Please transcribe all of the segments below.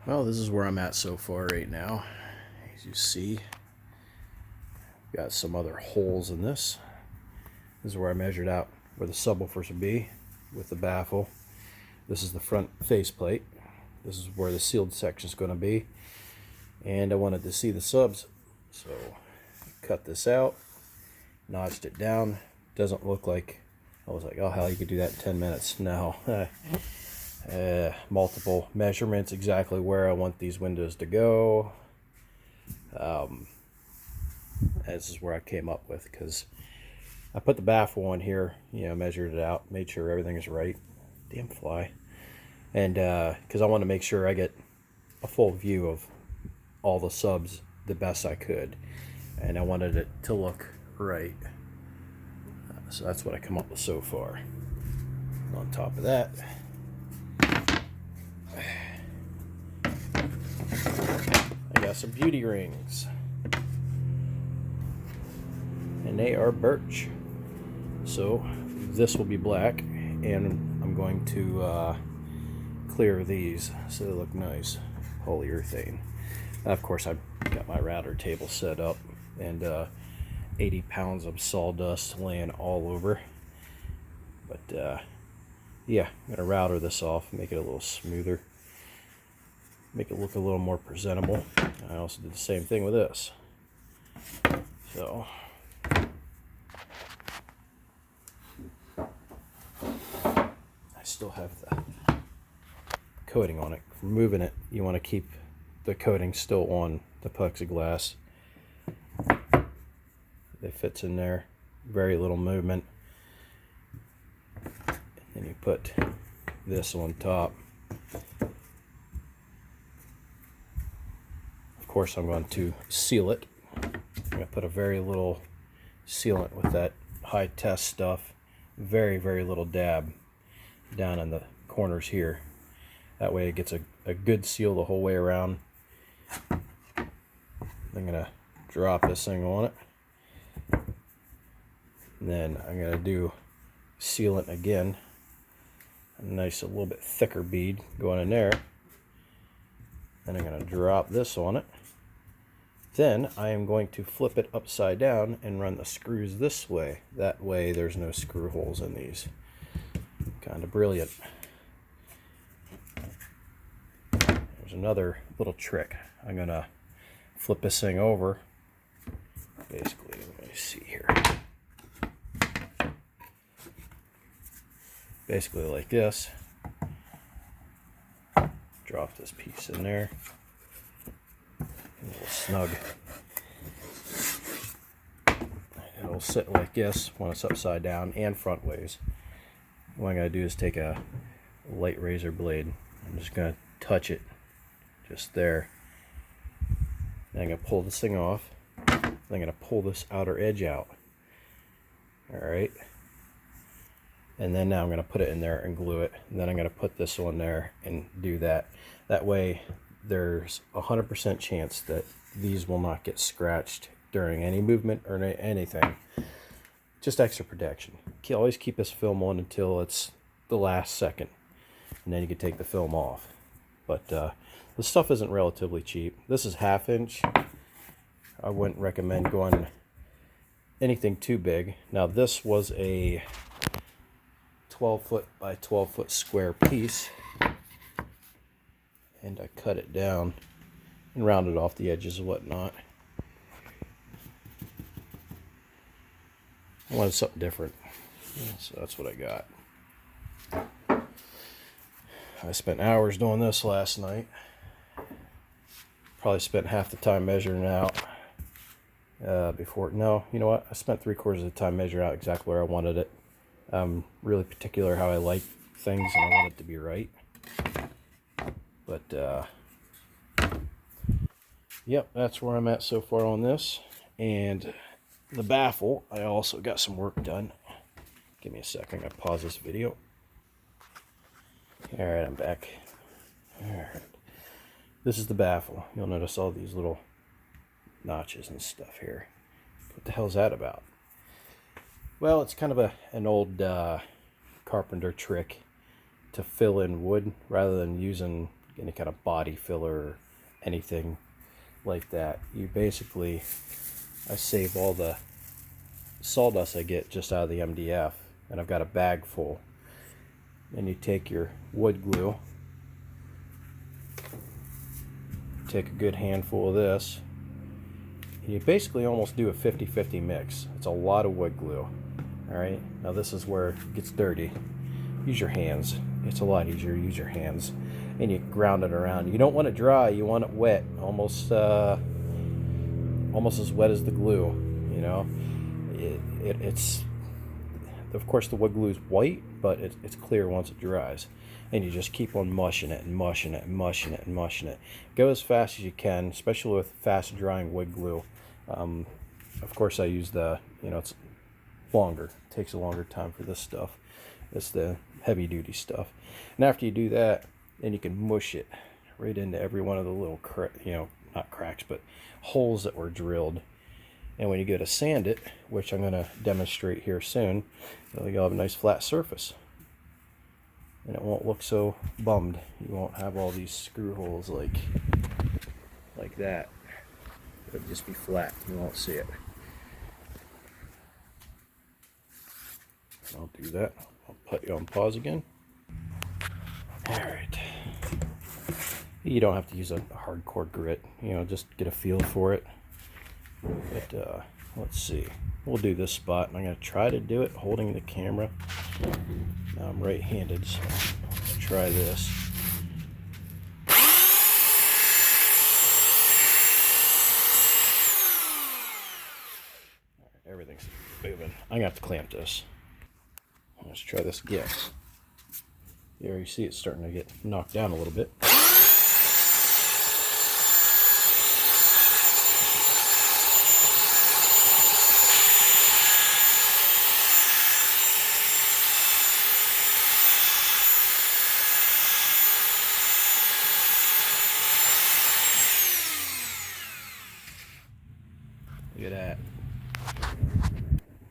Well, this is where I'm at so far right now. As you see, got some other holes in this. This is where I measured out where the subwoofers would be with the baffle. This is the front faceplate. This is where the sealed section is going to be. And I wanted to see the subs, so cut this out, notched it down. Doesn't look like, I was like, oh hell, you could do that in 10 minutes. No. Multiple measurements, exactly where I want these windows to go. This is where I came up with, because I put the baffle on here, measured it out, made sure everything is right. Damn fly. And because I want to make sure I get a full view of all the subs the best I could, and I wanted it to look right. So that's what I come up with so far. On top of that, I got some beauty rings, and they are birch. So this will be black, and I'm going to clear these so they look nice, polyurethane. Of course, I've got my router table set up, and 80 pounds of sawdust laying all over. But yeah, I'm gonna router this off, make it a little smoother, make it look a little more presentable. I also did the same thing with this. So I still have the coating on it. Removing it, you want to keep the coating still on the plexiglass. It fits in there, very little movement. And you put this on top. Of course, I'm going to seal it. I'm going to put a very little sealant with that high test stuff. Very, very little dab down in the corners here. That way it gets a good seal the whole way around. I'm going to drop this thing on it. And then I'm going to do sealant again. A nice, a little bit thicker bead going in there. Then I'm going to drop this on it. Then I am going to flip it upside down and run the screws this way. That way there's no screw holes in these. Kind of brilliant. There's another little trick. I'm going to flip this thing over. Basically, let me see here. Basically like this. Drop this piece in there. A little snug. It'll sit like this when it's upside down and front ways. What I'm going to do is take a light razor blade. I'm just going to touch it just there. Then I'm going to pull this thing off. Then I'm going to pull this outer edge out. Alright. And then now I'm going to put it in there and glue it. And then I'm going to put this on there and do that. That way there's 100% chance that these will not get scratched during any movement or anything. Just extra protection. Always keep this film on until it's the last second. And then you can take the film off. But this stuff isn't relatively cheap. This is 1/2 inch. I wouldn't recommend going anything too big. Now this was a 12-foot by 12-foot square piece, and I cut it down and rounded off the edges and whatnot. I wanted something different, so that's what I got. I spent hours doing this last night. Probably spent half the time measuring out before. No, you know what? I spent 3/4 of the time measuring out exactly where I wanted it. I'm really particular how I like things, and I want it to be right. But yep, that's where I'm at so far on this. And the baffle, I also got some work done. Give me a second, I'm gonna pause this video. Alright, I'm back. Alright. This is the baffle. You'll notice all these little notches and stuff here. What the hell's that about? Well, it's kind of an old carpenter trick to fill in wood rather than using any kind of body filler or anything like that. You basically, I save all the sawdust I get just out of the MDF, and I've got a bag full. And you take your wood glue, take a good handful of this, and you basically almost do a 50-50 mix. It's a lot of wood glue. Alright, now this is where it gets dirty. Use your hands. It's a lot easier to use your hands. And you ground it around. You don't want it dry, you want it wet. Almost as wet as the glue, you know. It's of course the wood glue is white, but it's clear once it dries. And you just keep on mushing it and mushing it and mushing it and mushing it. Go as fast as you can, especially with fast drying wood glue. Of course I use the, it's longer. It takes a longer time for this stuff. It's the heavy duty stuff. And after you do that, then you can mush it right into every one of the little, not cracks, but holes that were drilled. And when you go to sand it, which I'm going to demonstrate here soon, you'll have a nice flat surface. And it won't look so bummed. You won't have all these screw holes like that. It'll just be flat. You won't see it. I'll do that. I'll put you on pause again. Alright. You don't have to use a hardcore grit. Just get a feel for it. But let's see. We'll do this spot. I'm going to try to do it holding the camera. Now I'm right-handed, so let's try this. Alright, everything's moving. I'm going to have to clamp this. Let's try this again. There you see it's starting to get knocked down a little bit. Look at that.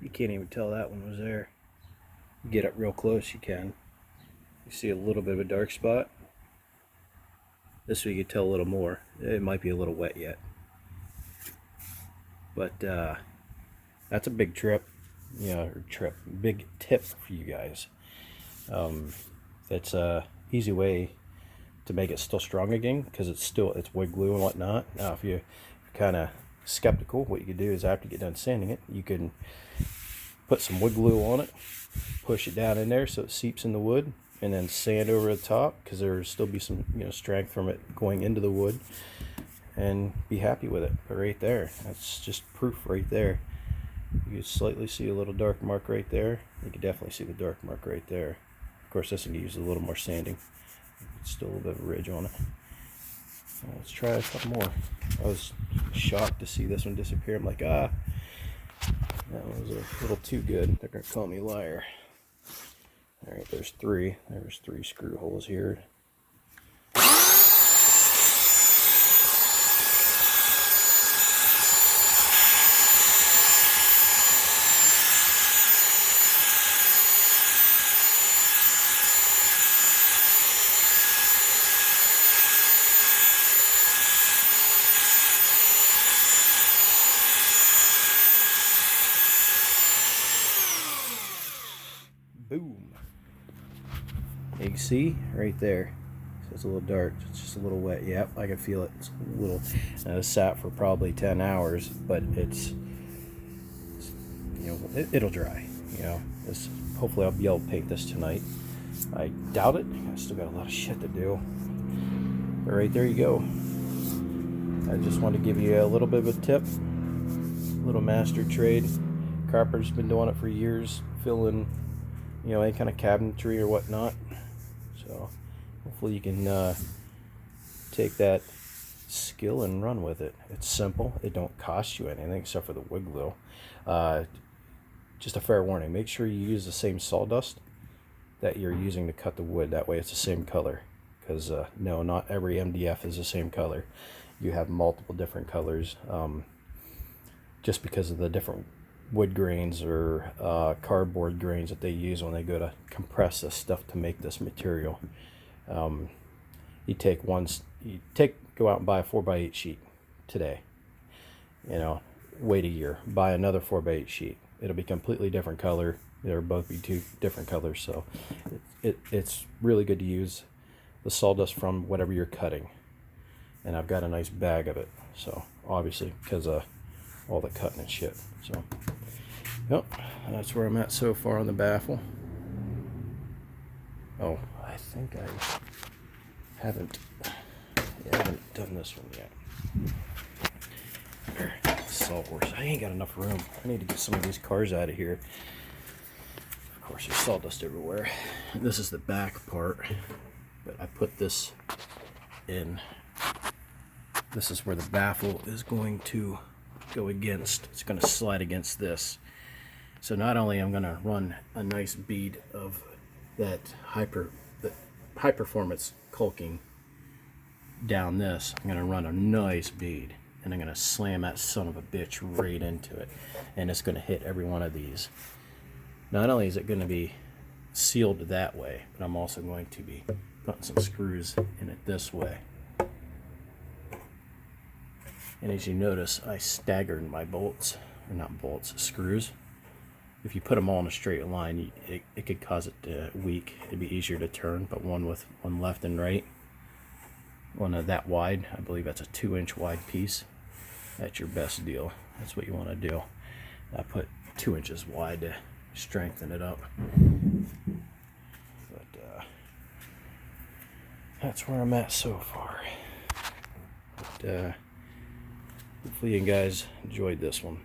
You can't even tell that one was there. Get up real close, you can. You see a little bit of a dark spot. This way you can tell a little more. It might be a little wet yet. But that's a big big tip for you guys. It's a easy way to make it still strong again, because it's wood glue and whatnot. Now if you're kind of skeptical, what you can do is after you get done sanding it, you can put some wood glue on it, push it down in there so it seeps in the wood, and then sand over the top, because there'll still be some strength from it going into the wood, and be happy with it. But right there, that's just proof right there. You can slightly see a little dark mark right there. You can definitely see the dark mark right there. Of course this one can use a little more sanding. It's still a little bit of a ridge on it. Let's try a couple more. I was shocked to see this one disappear. I'm like, that was a little too good. They're going to call me a liar. Alright, there's three. There's 3 screw holes here. Boom. You can see right there. So it's a little dark. It's just a little wet. Yep, I can feel it. It's a little. It sat for probably 10 hours, but it's it'll dry. Hopefully I'll be able to paint this tonight. I doubt it. I still got a lot of shit to do. But right there you go. I just wanted to give you a little bit of a tip. A little master trade. Carpenter's been doing it for years, filling any kind of cabinetry or whatnot. So hopefully you can take that skill and run with it. It's simple. It don't cost you anything except for the wood glue. Just a fair warning, make sure you use the same sawdust that you're using to cut the wood. That way it's the same color, because no, not every MDF is the same color. You have multiple different colors, just because of the different wood grains or cardboard grains that they use when they go to compress this stuff to make this material. you go out and buy a 4x8 sheet today. You know, wait a year, buy another 4x8 sheet. It'll be completely different color. They'll both be two different colors. So it's really good to use the sawdust from whatever you're cutting. And I've got a nice bag of it. So obviously because of all the cutting and shit. So yep, that's where I'm at so far on the baffle. Oh, I think I haven't done this one yet. Sawhorse. I ain't got enough room. I need to get some of these cars out of here. Of course, there's sawdust everywhere. This is the back part, but I put this in. This is where the baffle is going to go against. It's going to slide against this. So not only I'm going to run a nice bead of that high performance caulking down this, I'm going to run a nice bead, and I'm going to slam that son of a bitch right into it, and it's going to hit every one of these. Not only is it going to be sealed that way, but I'm also going to be putting some screws in it this way. And as you notice, I staggered my bolts, or not bolts, screws. If you put them all in a straight line, it could cause it to weak. It'd be easier to turn, but one with one left and right, one that wide, I believe that's a 2-inch wide piece. That's your best deal. That's what you want to do. I put 2 inches wide to strengthen it up. But that's where I'm at so far. But hopefully you guys enjoyed this one.